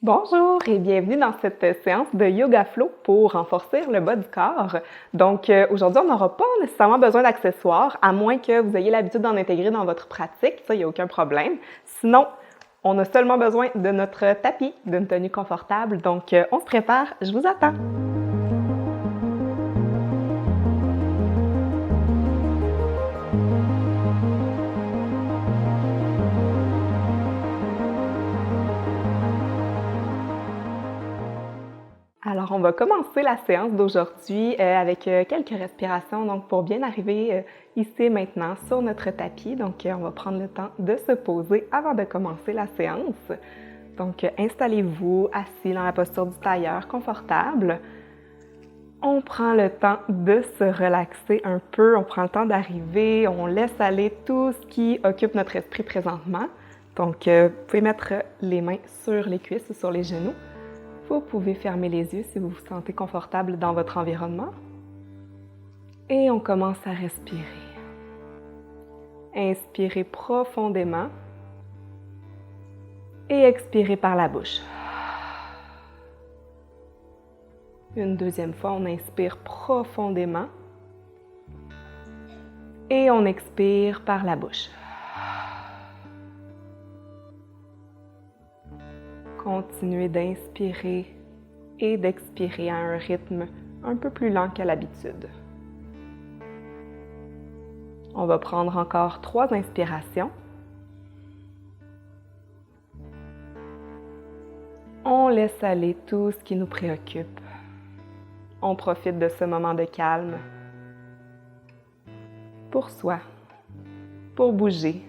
Bonjour et bienvenue dans cette séance de Yoga Flow pour renforcer le bas du corps. Donc aujourd'hui, on n'aura pas nécessairement besoin d'accessoires, à moins que vous ayez l'habitude d'en intégrer dans votre pratique, ça, il n'y a aucun problème. Sinon, on a seulement besoin de notre tapis, d'une tenue confortable. Donc on se prépare, je vous attends. Alors, on va commencer la séance d'aujourd'hui avec quelques respirations, donc pour bien arriver ici et maintenant sur notre tapis. Donc, on va prendre le temps de se poser avant de commencer la séance. Donc, installez-vous assis dans la posture du tailleur, confortable. On prend le temps de se relaxer un peu, on prend le temps d'arriver, on laisse aller tout ce qui occupe notre esprit présentement. Donc, vous pouvez mettre les mains sur les cuisses ou sur les genoux. Vous pouvez fermer les yeux si vous vous sentez confortable dans votre environnement. Et on commence à respirer. Inspirez profondément et expirez par la bouche. Une deuxième fois, on inspire profondément et on expire par la bouche. Continuez d'inspirer et d'expirer à un rythme un peu plus lent qu'à l'habitude. On va prendre encore 3 inspirations. On laisse aller tout ce qui nous préoccupe. On profite de ce moment de calme pour soi, pour bouger,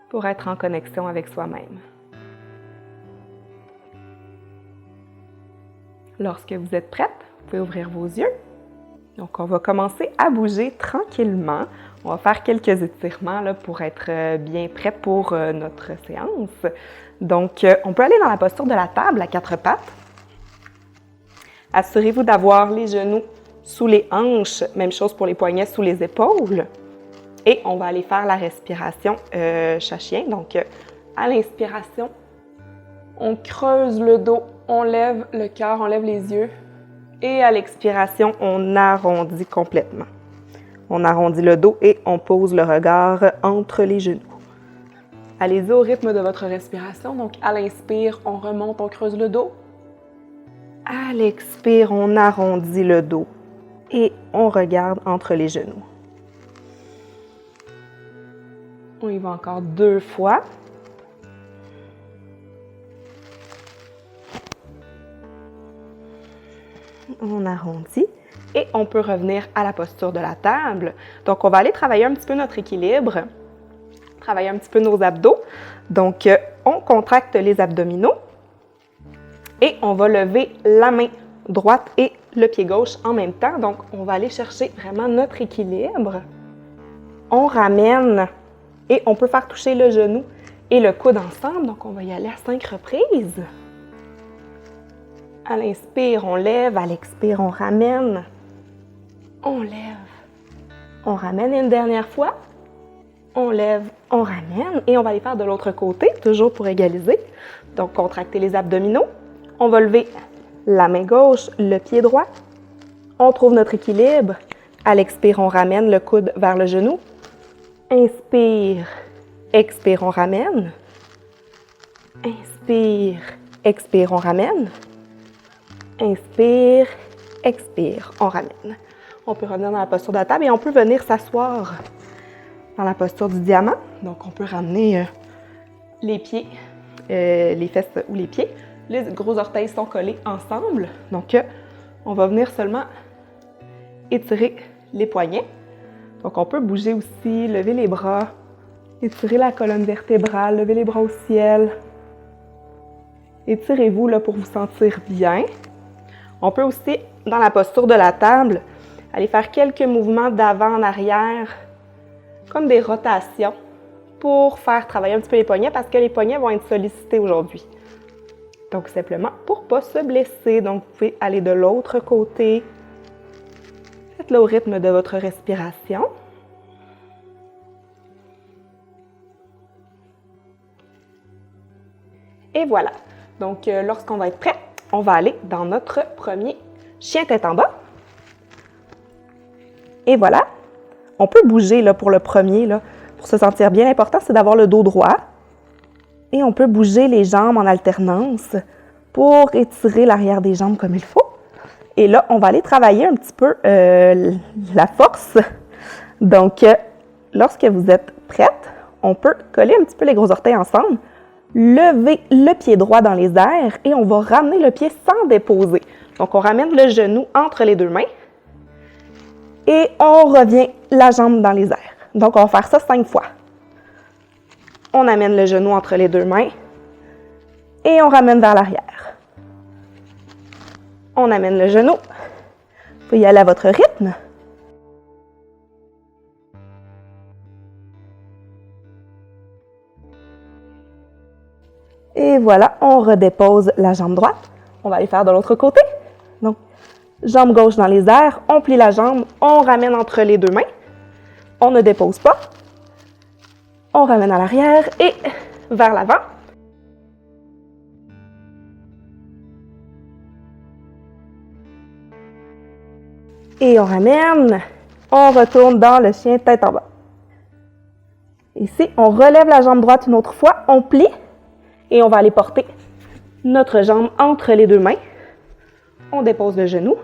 pour être en connexion avec soi-même. Lorsque vous êtes prête, vous pouvez ouvrir vos yeux. Donc, on va commencer à bouger tranquillement. On va faire quelques étirements là, pour être bien prêt pour notre séance. Donc, on peut aller dans la posture de la table à 4 pattes. Assurez-vous d'avoir les genoux sous les hanches. Même chose pour les poignets sous les épaules. Et on va aller faire la respiration chat-chien. Donc, à l'inspiration, on creuse le dos, on lève le cœur, on lève les yeux. Et à l'expiration, on arrondit complètement. On arrondit le dos et on pose le regard entre les genoux. Allez-y au rythme de votre respiration. Donc, à l'inspire, on remonte, on creuse le dos. À l'expire, on arrondit le dos et on regarde entre les genoux. On y va encore 2 fois. On arrondit et on peut revenir à la posture de la table. Donc, on va aller travailler un petit peu notre équilibre, travailler un petit peu nos abdos. Donc, on contracte les abdominaux et on va lever la main droite et le pied gauche en même temps. Donc, on va aller chercher vraiment notre équilibre. On ramène et on peut faire toucher le genou et le coude ensemble. Donc, on va y aller à 5 reprises. À l'inspire, on lève. À l'expire, on ramène. On lève. On ramène une dernière fois. On lève, on ramène. Et on va aller faire de l'autre côté, toujours pour égaliser. Donc, contracter les abdominaux. On va lever la main gauche, le pied droit. On trouve notre équilibre. À l'expire, on ramène le coude vers le genou. Inspire. Expire, on ramène. Inspire. Expire, on ramène. Inspire, expire, on ramène. On peut revenir dans la posture de la table et on peut venir s'asseoir dans la posture du diamant. Donc, on peut ramener les pieds, les fesses ou les pieds. Les gros orteils sont collés ensemble. Donc, on va venir seulement étirer les poignets. Donc, on peut bouger aussi, lever les bras, étirer la colonne vertébrale, lever les bras au ciel. Étirez-vous là pour vous sentir bien. On peut aussi, dans la posture de la table, aller faire quelques mouvements d'avant en arrière, comme des rotations, pour faire travailler un petit peu les poignets, parce que les poignets vont être sollicités aujourd'hui. Donc, simplement pour ne pas se blesser. Donc, vous pouvez aller de l'autre côté. Faites-le au rythme de votre respiration. Et voilà. Donc, lorsqu'on va être prêt, on va aller dans notre premier chien tête en bas. Et voilà. On peut bouger là, pour le premier, là, pour se sentir bien. L'important, c'est d'avoir le dos droit. Et on peut bouger les jambes en alternance pour étirer l'arrière des jambes comme il faut. Et là, on va aller travailler un petit peu la force. Donc, lorsque vous êtes prête, on peut coller un petit peu les gros orteils ensemble, lever le pied droit dans les airs et on va ramener le pied sans déposer. Donc, on ramène le genou entre les deux mains et on revient la jambe dans les airs. Donc, on va faire ça 5 fois. On amène le genou entre les deux mains et on ramène vers l'arrière. On amène le genou. Vous pouvez y aller à votre rythme. Et voilà, on redépose la jambe droite. On va aller faire de l'autre côté. Donc, jambe gauche dans les airs, on plie la jambe, on ramène entre les deux mains. On ne dépose pas. On ramène à l'arrière et vers l'avant. Et on ramène. On retourne dans le chien tête en bas. Ici, on relève la jambe droite une autre fois, on plie et on va aller porter notre jambe entre les deux mains. On dépose le genou.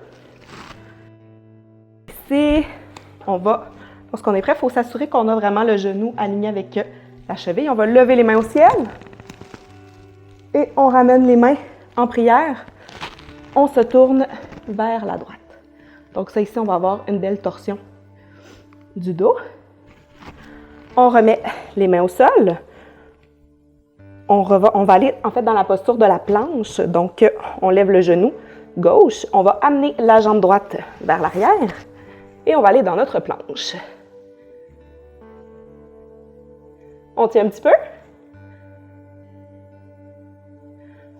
Ici, on va, lorsqu'on est prêt, il faut s'assurer qu'on a vraiment le genou aligné avec la cheville. On va lever les mains au ciel et on ramène les mains en prière. On se tourne vers la droite. Donc ça ici, on va avoir une belle torsion du dos. On remet les mains au sol. On va aller en fait dans la posture de la planche. Donc, on lève le genou gauche. On va amener la jambe droite vers l'arrière et on va aller dans notre planche. On tient un petit peu.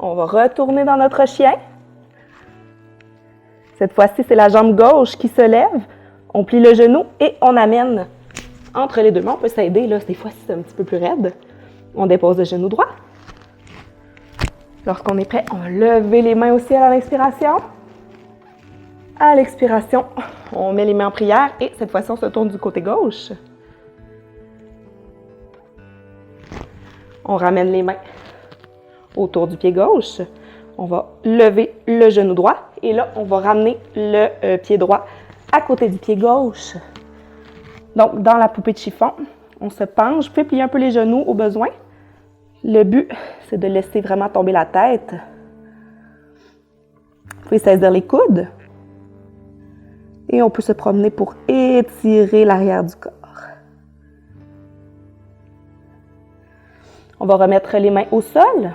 On va retourner dans notre chien. Cette fois-ci, c'est la jambe gauche qui se lève. On plie le genou et on amène entre les deux mains. On peut s'aider, là, des fois, c'est un petit peu plus raide. On dépose le genou droit. Lorsqu'on est prêt, on va lever les mains au ciel à l'inspiration. À l'expiration, on met les mains en prière et cette fois-ci, on se tourne du côté gauche. On ramène les mains autour du pied gauche. On va lever le genou droit et là, on va ramener le pied droit à côté du pied gauche. Donc, dans la poupée de chiffon, on se penche, vous pouvez plier un peu les genoux au besoin. Le but, c'est de laisser vraiment tomber la tête. Vous pouvez saisir les coudes. Et on peut se promener pour étirer l'arrière du corps. On va remettre les mains au sol.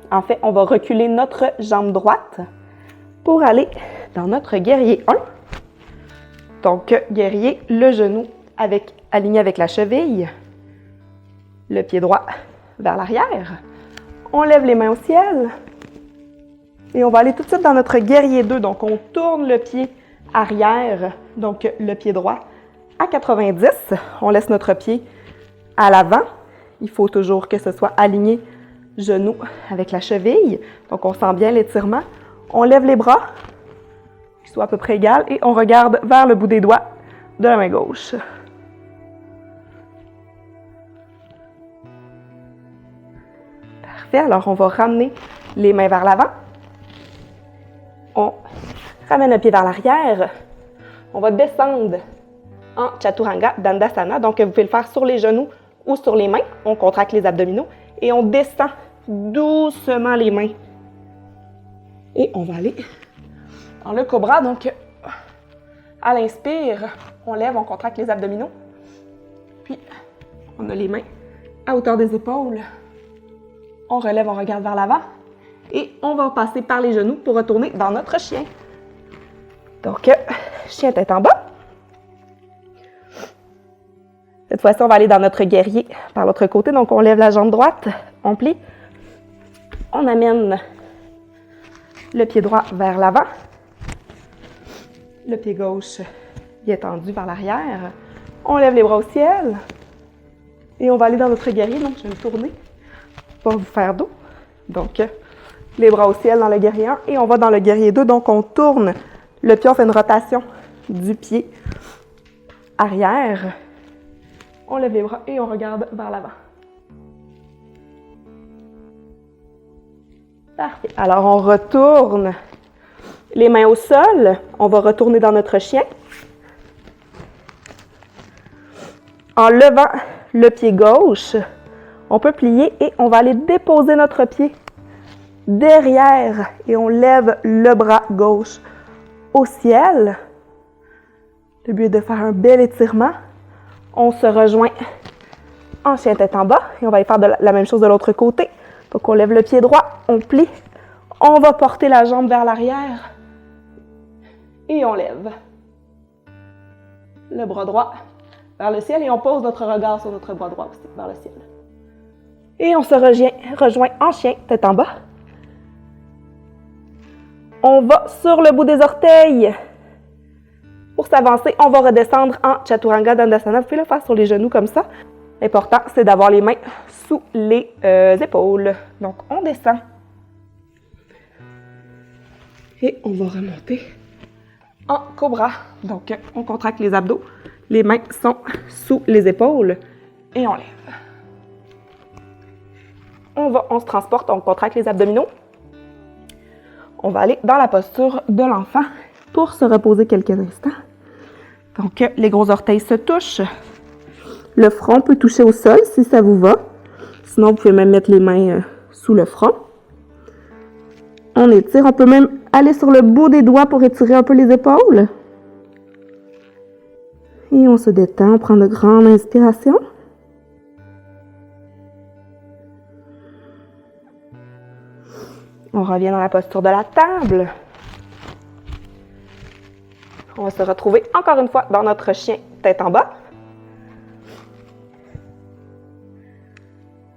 En fait, on va reculer notre jambe droite pour aller dans notre guerrier 1. Donc, guerrier, le genou aligné avec la cheville, le pied droit vers l'arrière. On lève les mains au ciel et on va aller tout de suite dans notre guerrier 2. Donc, on tourne le pied arrière, donc le pied droit à 90. On laisse notre pied à l'avant. Il faut toujours que ce soit aligné genou avec la cheville. Donc, on sent bien l'étirement. On lève les bras, qu'ils soient à peu près égales, et on regarde vers le bout des doigts de la main gauche. Parfait. Alors, on va ramener les mains vers l'avant. On ramène le pied vers l'arrière. On va descendre en Chaturanga Dandasana. Donc, vous pouvez le faire sur les genoux ou sur les mains. On contracte les abdominaux et on descend doucement les mains. Et on va aller dans le cobra. Donc, à l'inspire, on lève, on contracte les abdominaux. Puis, on a les mains à hauteur des épaules. On relève, on regarde vers l'avant. Et on va passer par les genoux pour retourner dans notre chien. Donc, chien tête en bas. Cette fois-ci, on va aller dans notre guerrier par l'autre côté. Donc, on lève la jambe droite, on plie. On amène le pied droit vers l'avant. Le pied gauche bien tendu vers l'arrière. On lève les bras au ciel. Et on va aller dans notre guerrier. Donc, je vais me tourner pour vous faire dos. Donc, les bras au ciel dans le guerrier 1 et on va dans le guerrier 2. Donc, on tourne le pied, on fait une rotation du pied arrière. On lève les bras et on regarde vers l'avant. Parfait. Alors, on retourne les mains au sol. On va retourner dans notre chien. En levant le pied gauche, on peut plier et on va aller déposer notre pied derrière et on lève le bras gauche au ciel. Le but est de faire un bel étirement. On se rejoint en chien tête en bas et on va y faire la même chose de l'autre côté. Donc on lève le pied droit, on plie, on va porter la jambe vers l'arrière et on lève le bras droit vers le ciel et on pose notre regard sur notre bras droit aussi, vers le ciel. Et on se rejoint en chien, tête en bas. On va sur le bout des orteils. Pour s'avancer, on va redescendre en Chaturanga Dandasana. Vous pouvez le faire sur les genoux comme ça. L'important, c'est d'avoir les mains sous les épaules. Donc, on descend. Et on va remonter en cobra. Donc, on contracte les abdos. Les mains sont sous les épaules et on lève. On se transporte, on contracte les abdominaux. On va aller dans la posture de l'enfant pour se reposer quelques instants. Donc, les gros orteils se touchent. Le front peut toucher au sol si ça vous va. Sinon, vous pouvez même mettre les mains sous le front. On étire. On peut même aller sur le bout des doigts pour étirer un peu les épaules. Et on se détend, on prend de grandes inspirations. On revient dans la posture de la table. On va se retrouver encore une fois dans notre chien tête en bas.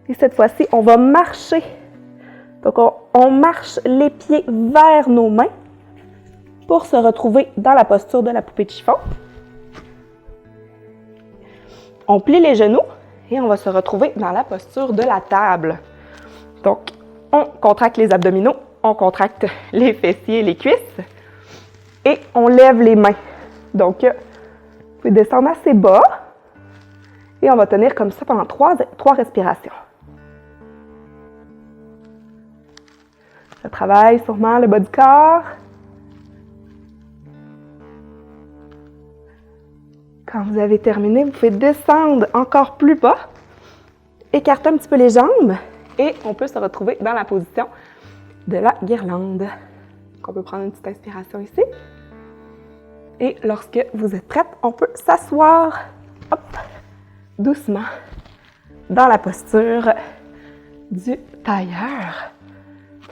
Et cette fois-ci, on va marcher. Donc, on marche les pieds vers nos mains pour se retrouver dans la posture de la poupée de chiffon. On plie les genoux et on va se retrouver dans la posture de la table. Donc, on contracte les abdominaux, on contracte les fessiers et les cuisses et on lève les mains. Donc, vous pouvez descendre assez bas et on va tenir comme ça pendant 3 respirations. Ça travaille sûrement le bas du corps. Quand vous avez terminé, vous pouvez descendre encore plus bas, écarter un petit peu les jambes et on peut se retrouver dans la position de la guirlande. Donc, on peut prendre une petite inspiration ici. Et lorsque vous êtes prête, on peut s'asseoir doucement dans la posture du tailleur.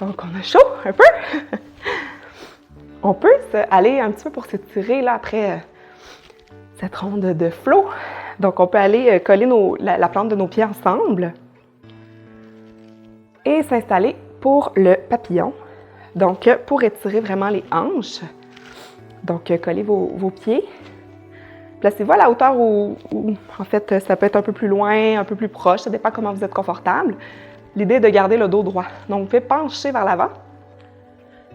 Donc, on a chaud un peu. On peut aller un petit peu pour s'étirer là après cette ronde de flow. Donc, on peut aller coller la plante de nos pieds ensemble et s'installer pour le papillon. Donc, pour étirer vraiment les hanches. Donc, collez vos pieds. Placez-vous à la hauteur où, en fait, ça peut être un peu plus loin, un peu plus proche. Ça dépend comment vous êtes confortable. L'idée est de garder le dos droit. Donc, vous pouvez pencher vers l'avant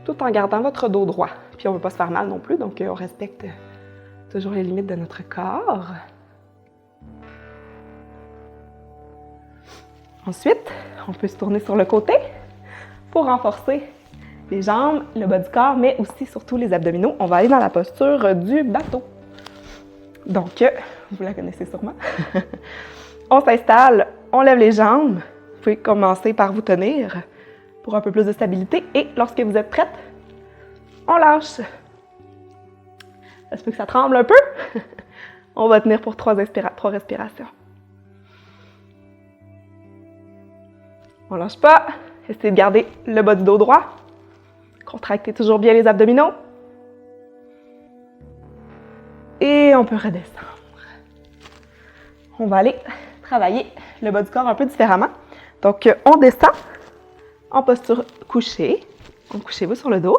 tout en gardant votre dos droit. Puis, on ne veut pas se faire mal non plus. Donc, on respecte toujours les limites de notre corps. Ensuite, on peut se tourner sur le côté pour renforcer les jambes, le bas du corps, mais aussi surtout les abdominaux. On va aller dans la posture du bateau. Donc, vous la connaissez sûrement. On s'installe, on lève les jambes. Vous pouvez commencer par vous tenir pour un peu plus de stabilité. Et lorsque vous êtes prête, on lâche. Ça se peut que ça tremble un peu. On va tenir pour 3 respirations. On ne lâche pas. Essayez de garder le bas du dos droit. Contractez toujours bien les abdominaux. Et on peut redescendre. On va aller travailler le bas du corps un peu différemment. Donc, on descend en posture couchée. Donc, couchez-vous sur le dos.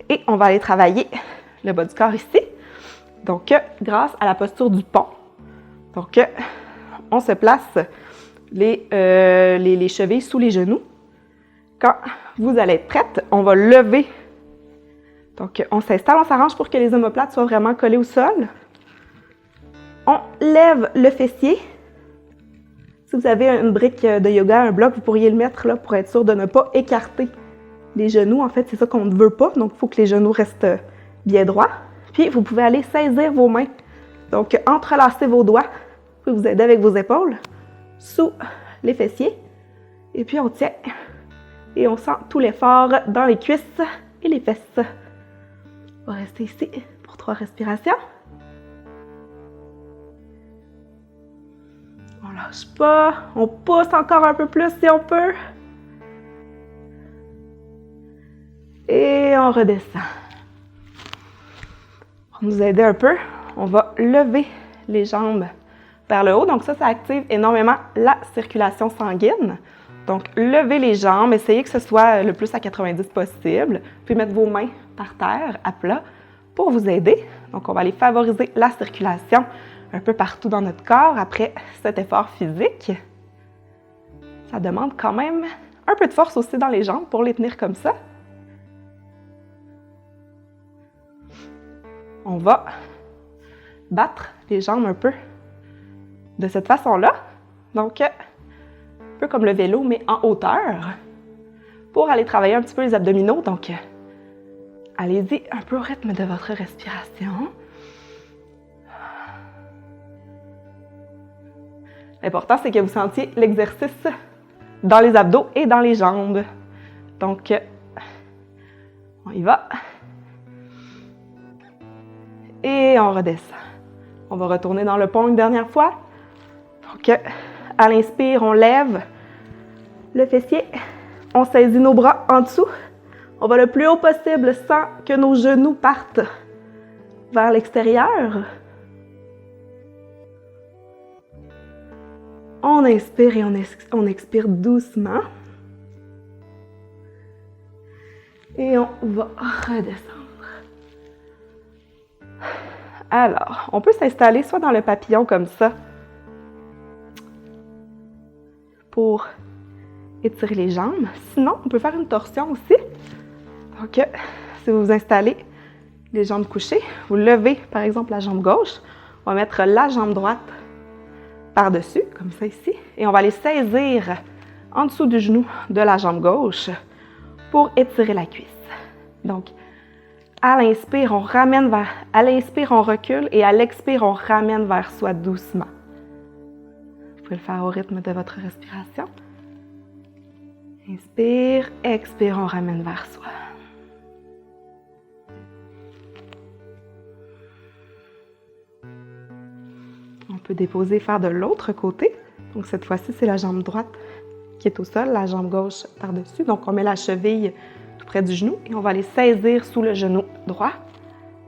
Et on va aller travailler le bas du corps ici. Donc, grâce à la posture du pont. Donc, on se place les chevilles sous les genoux. Quand vous allez être prête, on va lever. Donc, on s'installe, on s'arrange pour que les omoplates soient vraiment collés au sol. On lève le fessier. Si vous avez une brique de yoga, un bloc, vous pourriez le mettre là pour être sûr de ne pas écarter les genoux. En fait, c'est ça qu'on ne veut pas. Donc, il faut que les genoux restent bien droits. Puis, vous pouvez aller saisir vos mains. Donc, entrelacez vos doigts. Vous pouvez vous aider avec vos épaules sous les fessiers. Et puis, on tient. Et on sent tout l'effort dans les cuisses et les fesses. On va rester ici pour 3 respirations. On lâche pas. On pousse encore un peu plus si on peut. Et on redescend. Pour nous aider un peu, on va lever les jambes vers le haut. Donc ça active énormément la circulation sanguine. Donc, levez les jambes, essayez que ce soit le plus à 90 possible. Vous pouvez mettre vos mains par terre, à plat, pour vous aider. Donc, on va aller favoriser la circulation un peu partout dans notre corps après cet effort physique. Ça demande quand même un peu de force aussi dans les jambes pour les tenir comme ça. On va battre les jambes un peu de cette façon-là. Donc, un peu comme le vélo, mais en hauteur, pour aller travailler un petit peu les abdominaux. Donc, allez-y un peu au rythme de votre respiration. L'important, c'est que vous sentiez l'exercice dans les abdos et dans les jambes. Donc, on y va. Et on redescend. On va retourner dans le pont une dernière fois. Donc, à l'inspire, on lève le fessier. On saisit nos bras en dessous. On va le plus haut possible sans que nos genoux partent vers l'extérieur. On inspire et on expire doucement. Et on va redescendre. Alors, on peut s'installer soit dans le papillon comme ça pour étirer les jambes. Sinon, on peut faire une torsion aussi. Donc, si vous vous installez les jambes couchées, vous levez par exemple la jambe gauche. On va mettre la jambe droite par-dessus, comme ça ici. Et on va aller saisir en dessous du genou de la jambe gauche pour étirer la cuisse. Donc, à l'inspire, on ramène vers... À l'inspire, on recule et à l'expire, on ramène vers soi doucement. Vous pouvez le faire au rythme de votre respiration. Inspire, expire, on ramène vers soi. On peut déposer, faire de l'autre côté. Donc cette fois-ci, c'est la jambe droite qui est au sol, la jambe gauche par-dessus. Donc on met la cheville tout près du genou et on va aller saisir sous le genou droit.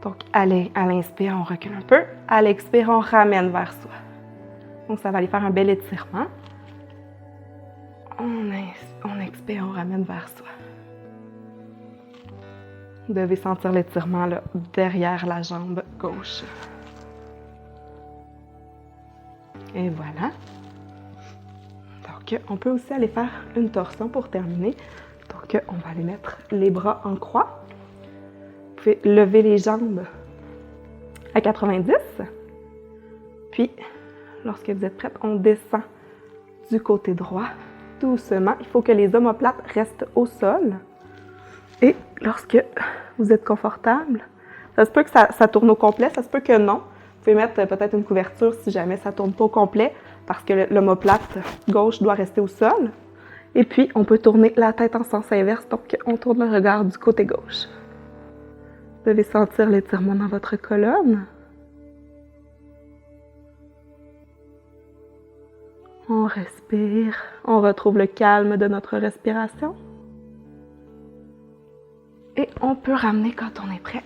Donc à l'inspire, on recule un peu. À l'expire, on ramène vers soi. Donc ça va aller faire un bel étirement. On expire, on ramène vers soi. Vous devez sentir l'étirement là, derrière la jambe gauche. Et voilà. Donc, on peut aussi aller faire une torsion pour terminer. Donc, on va aller mettre les bras en croix. Vous pouvez lever les jambes à 90. Puis, lorsque vous êtes prête, on descend du côté droit doucement. Il faut que les omoplates restent au sol. Et lorsque vous êtes confortable, ça se peut que ça tourne au complet, ça se peut que non. Vous pouvez mettre peut-être une couverture si jamais ça ne tourne pas au complet parce que l'omoplate gauche doit rester au sol. Et puis, on peut tourner la tête en sens inverse, donc on tourne le regard du côté gauche. Vous devez sentir l'étirement dans votre colonne. On respire, on retrouve le calme de notre respiration. Et on peut ramener quand on est prêt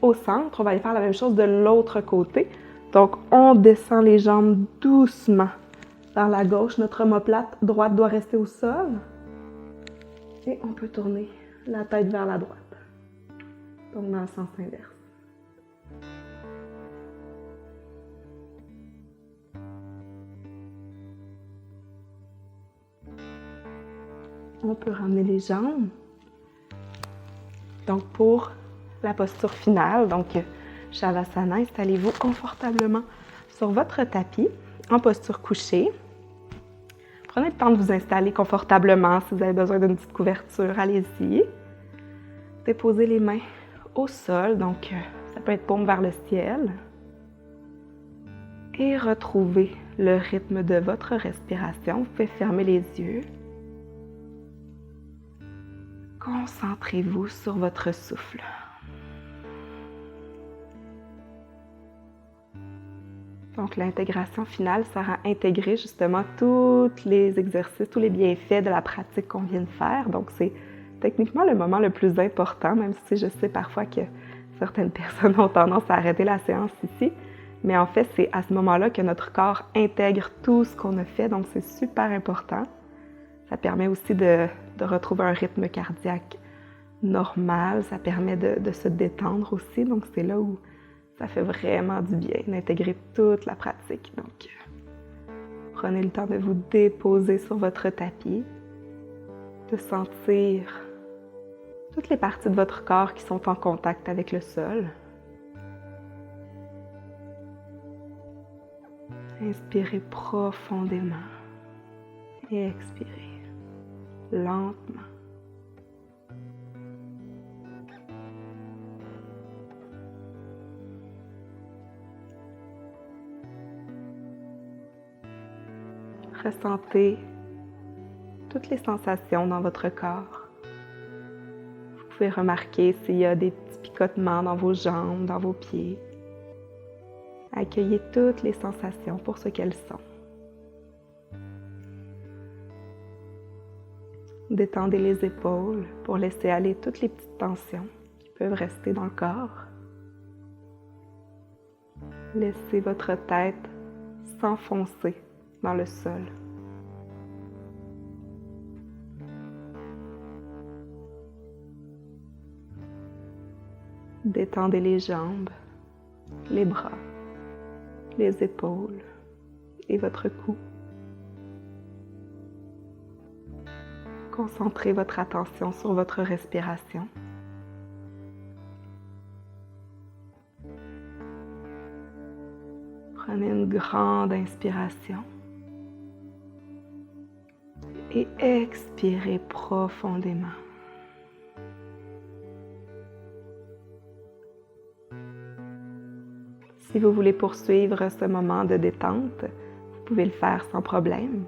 au centre. On va aller faire la même chose de l'autre côté. Donc, on descend les jambes doucement vers la gauche. Notre omoplate droite doit rester au sol. Et on peut tourner la tête vers la droite. Donc, dans le sens inverse. On peut ramener les jambes. Donc, pour la posture finale, donc Shavasana, installez-vous confortablement sur votre tapis en posture couchée. Prenez le temps de vous installer confortablement. Si vous avez besoin d'une petite couverture, allez-y. Déposez les mains au sol, donc ça peut être paume vers le ciel. Et retrouvez le rythme de votre respiration. Vous pouvez fermer les yeux. Concentrez-vous sur votre souffle. Donc, l'intégration finale sera à intégrer justement tous les exercices, tous les bienfaits de la pratique qu'on vient de faire. Donc, c'est techniquement le moment le plus important, même si je sais parfois que certaines personnes ont tendance à arrêter la séance ici. Mais en fait, c'est à ce moment-là que notre corps intègre tout ce qu'on a fait, donc c'est super important. Ça permet aussi de retrouver un rythme cardiaque normal, ça permet de se détendre aussi, donc c'est là où ça fait vraiment du bien d'intégrer toute la pratique. Donc, prenez le temps de vous déposer sur votre tapis, de sentir toutes les parties de votre corps qui sont en contact avec le sol. Inspirez profondément et expirez lentement. Ressentez toutes les sensations dans votre corps. Vous pouvez remarquer s'il y a des petits picotements dans vos jambes, dans vos pieds. Accueillez toutes les sensations pour ce qu'elles sont. Détendez les épaules pour laisser aller toutes les petites tensions qui peuvent rester dans le corps. Laissez votre tête s'enfoncer dans le sol. Détendez les jambes, les bras, les épaules et votre cou. Concentrez votre attention sur votre respiration. Prenez une grande inspiration et expirez profondément. Si vous voulez poursuivre ce moment de détente, vous pouvez le faire sans problème.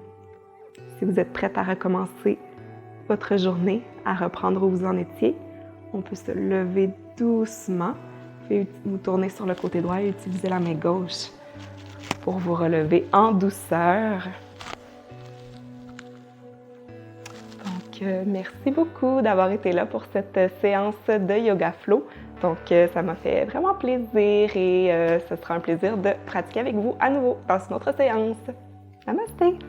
Si vous êtes prête à recommencer votre journée, à reprendre où vous en étiez, on peut se lever doucement. Vous pouvez vous tourner sur le côté droit et utiliser la main gauche pour vous relever en douceur. Donc, merci beaucoup d'avoir été là pour cette séance de Yoga Flow. Donc, ça m'a fait vraiment plaisir et ce sera un plaisir de pratiquer avec vous à nouveau dans une autre séance. Namasté!